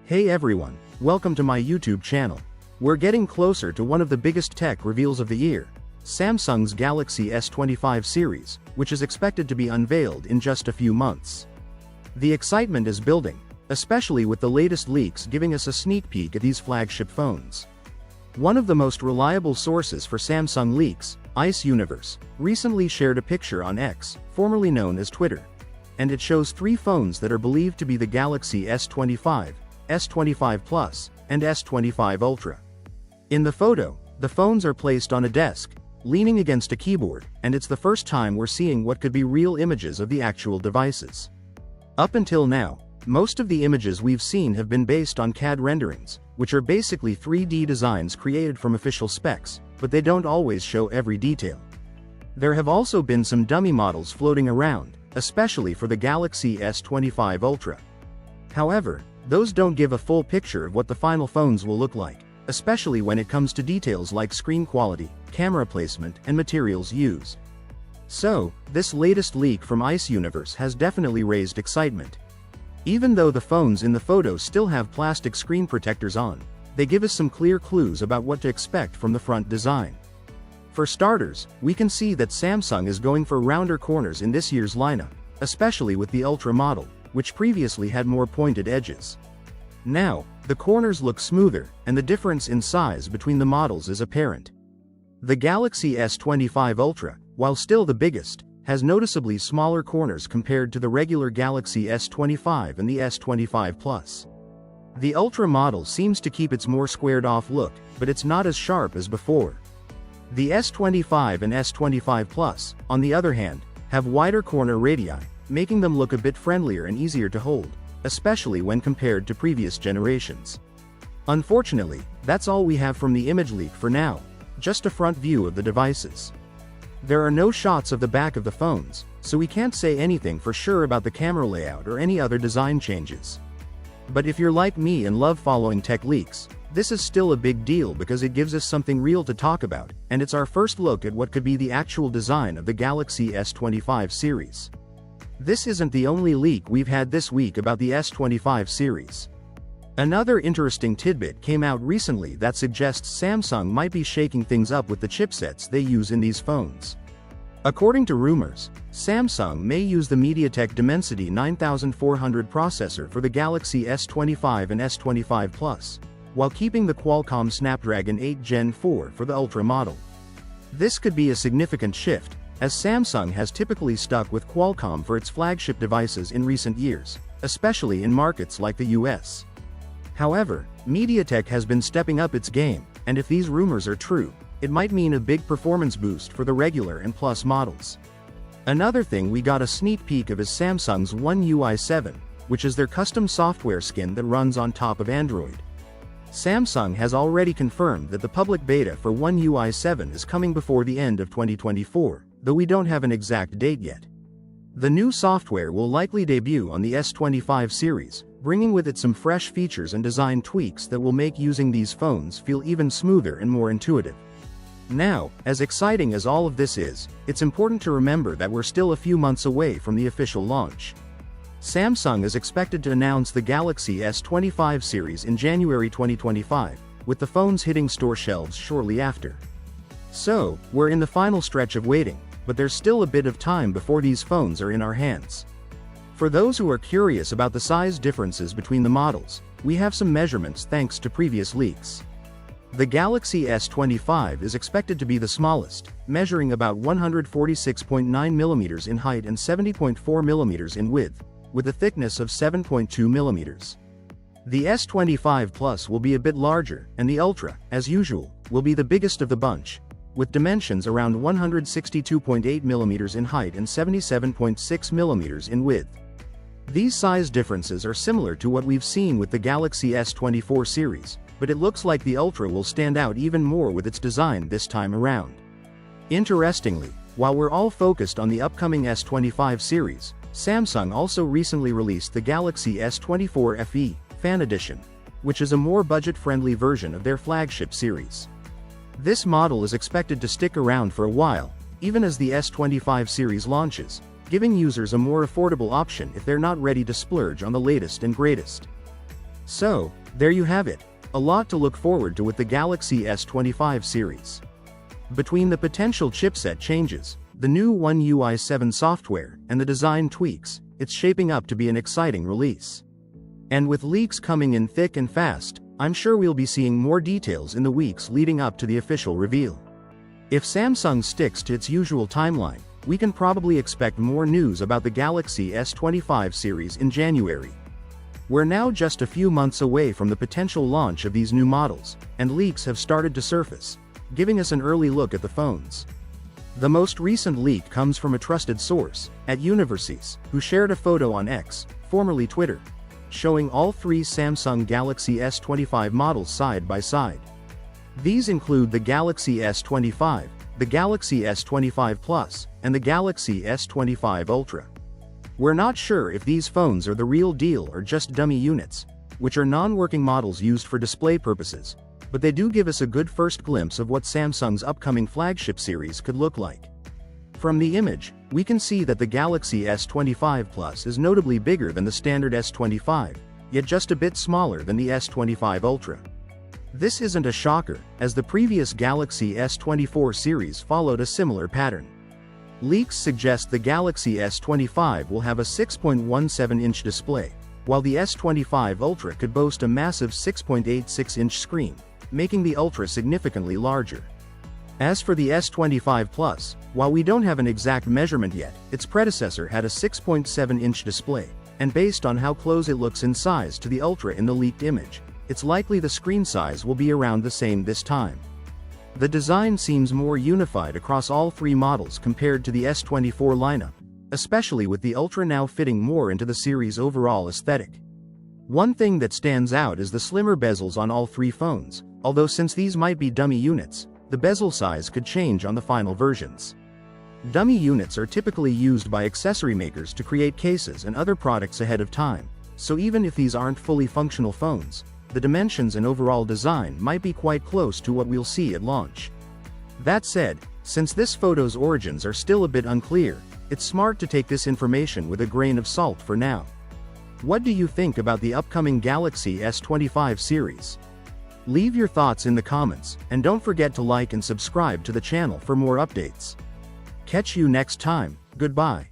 Hey everyone, welcome to my YouTube channel. We're getting closer to one of the biggest tech reveals of the year, Samsung's Galaxy S25 series, which is expected to be unveiled in just a few months. The excitement is building, especially with the latest leaks giving us a sneak peek at these flagship phones. One of the most reliable sources for Samsung leaks, Ice Universe, recently shared a picture on X, formerly known as Twitter. And it shows three phones that are believed to be the Galaxy S25, S25 Plus, and S25 Ultra. In the photo, the phones are placed on a desk, leaning against a keyboard, and it's the first time we're seeing what could be real images of the actual devices. Up until now, most of the images we've seen have been based on CAD renderings, which are basically 3D designs created from official specs, but they don't always show every detail. There have also been some dummy models floating around, especially for the Galaxy S25 Ultra. However, those don't give a full picture of what the final phones will look like, especially when it comes to details like screen quality, camera placement, and materials used. So, this latest leak from Ice Universe has definitely raised excitement. Even though the phones in the photo still have plastic screen protectors on, they give us some clear clues about what to expect from the front design. For starters, we can see that Samsung is going for rounder corners in this year's lineup, especially with the Ultra model, which previously had more pointed edges. Now, the corners look smoother, and the difference in size between the models is apparent. The Galaxy S25 Ultra, while still the biggest, has noticeably smaller corners compared to the regular Galaxy S25 and the S25 Plus. The Ultra model seems to keep its more squared-off look, but it's not as sharp as before. The S25 and S25 Plus, on the other hand, have wider corner radii, making them look a bit friendlier and easier to hold, especially when compared to previous generations. Unfortunately, that's all we have from the image leak for now, just a front view of the devices. There are no shots of the back of the phones, so we can't say anything for sure about the camera layout or any other design changes. But if you're like me and love following tech leaks, this is still a big deal because it gives us something real to talk about, and it's our first look at what could be the actual design of the Galaxy S25 series. This isn't the only leak we've had this week about the S25 series. Another interesting tidbit came out recently that suggests Samsung might be shaking things up with the chipsets they use in these phones. According to rumors, Samsung may use the MediaTek Dimensity 9400 processor for the Galaxy S25 and S25 Plus, while keeping the Qualcomm Snapdragon 8 Gen 4 for the Ultra model. This could be a significant shift, as Samsung has typically stuck with Qualcomm for its flagship devices in recent years, especially in markets like the US. However, MediaTek has been stepping up its game, and if these rumors are true, it might mean a big performance boost for the regular and Plus models. Another thing we got a sneak peek of is Samsung's One UI 7, which is their custom software skin that runs on top of Android. Samsung has already confirmed that the public beta for One UI 7 is coming before the end of 2024, though we don't have an exact date yet. The new software will likely debut on the S25 series, bringing with it some fresh features and design tweaks that will make using these phones feel even smoother and more intuitive. Now, as exciting as all of this is, it's important to remember that we're still a few months away from the official launch. Samsung is expected to announce the Galaxy S25 series in January 2025, with the phones hitting store shelves shortly after. So, we're in the final stretch of waiting, but there's still a bit of time before these phones are in our hands. For those who are curious about the size differences between the models, we have some measurements thanks to previous leaks. The Galaxy S25 is expected to be the smallest, measuring about 146.9 mm in height and 70.4 mm in width, with a thickness of 7.2 mm. The S25 Plus will be a bit larger, and the Ultra, as usual, will be the biggest of the bunch, with dimensions around 162.8 mm in height and 77.6 mm in width. These size differences are similar to what we've seen with the Galaxy S24 series, but it looks like the Ultra will stand out even more with its design this time around. Interestingly, while we're all focused on the upcoming S25 series, Samsung also recently released the Galaxy S24 FE Fan Edition, which is a more budget-friendly version of their flagship series. This model is expected to stick around for a while, even as the S25 series launches, giving users a more affordable option if they're not ready to splurge on the latest and greatest. So, there you have it. A lot to look forward to with the Galaxy S25 series. Between the potential chipset changes, the new One UI 7 software, and the design tweaks, it's shaping up to be an exciting release. And with leaks coming in thick and fast, I'm sure we'll be seeing more details in the weeks leading up to the official reveal. If Samsung sticks to its usual timeline, we can probably expect more news about the Galaxy S25 series in January. We're now just a few months away from the potential launch of these new models, and leaks have started to surface, giving us an early look at the phones. The most recent leak comes from a trusted source, at Universes, who shared a photo on X, formerly Twitter, showing all three Samsung Galaxy S25 models side by side. These include the Galaxy S25, the Galaxy S25 Plus, and the Galaxy S25 Ultra. We're not sure if these phones are the real deal or just dummy units, which are non-working models used for display purposes, but they do give us a good first glimpse of what Samsung's upcoming flagship series could look like. From the image, we can see that the Galaxy S25 Plus is notably bigger than the standard S25, yet just a bit smaller than the S25 Ultra. This isn't a shocker, as the previous Galaxy S24 series followed a similar pattern. Leaks suggest the Galaxy S25 will have a 6.17-inch display, while the S25 Ultra could boast a massive 6.86-inch screen, making the Ultra significantly larger. As for the S25 Plus, while we don't have an exact measurement yet, its predecessor had a 6.7-inch display, and based on how close it looks in size to the Ultra in the leaked image, it's likely the screen size will be around the same this time. The design seems more unified across all three models compared to the S24 lineup, especially with the Ultra now fitting more into the series' overall aesthetic. One thing that stands out is the slimmer bezels on all three phones, although since these might be dummy units, the bezel size could change on the final versions. Dummy units are typically used by accessory makers to create cases and other products ahead of time, so even if these aren't fully functional phones, the dimensions and overall design might be quite close to what we'll see at launch. That said, since this photo's origins are still a bit unclear, it's smart to take this information with a grain of salt for now. What do you think about the upcoming Galaxy S25 series? Leave your thoughts in the comments, and don't forget to like and subscribe to the channel for more updates. Catch you next time, goodbye.